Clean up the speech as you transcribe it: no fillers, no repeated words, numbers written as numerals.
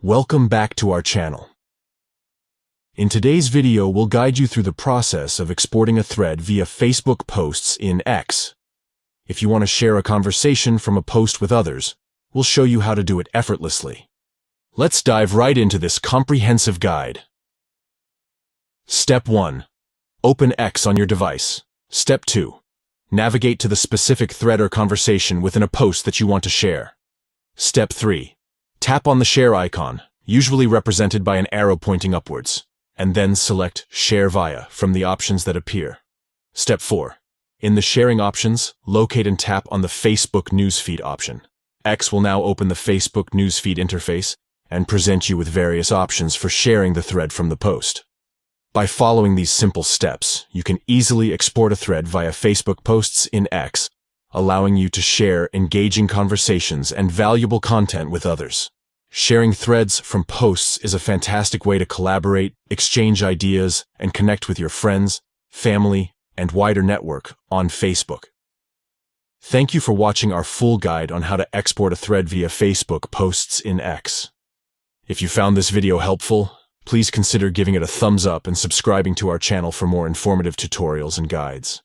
Welcome back to our channel. In today's video, we'll guide you through the process of exporting a thread via Facebook posts in X. If you want to share a conversation from a post with others, we'll show you how to do it effortlessly. Let's dive right into this comprehensive guide. Step 1. Open X on your device. Step 2. Navigate to the specific thread or conversation within a post that you want to share. Step 3. Tap on the share icon, usually represented by an arrow pointing upwards, and then select Share Via from the options that appear. Step 4. In the sharing options, locate and tap on the Facebook Newsfeed option. X will now open the Facebook Newsfeed interface and present you with various options for sharing the thread from the post. By following these simple steps, you can easily export a thread via Facebook posts in X, allowing you to share engaging conversations and valuable content with others. Sharing threads from posts is a fantastic way to collaborate, exchange ideas, and connect with your friends, family, and wider network on Facebook. Thank you for watching our full guide on how to export a thread via Facebook posts in X. If you found this video helpful, please consider giving it a thumbs up and subscribing to our channel for more informative tutorials and guides.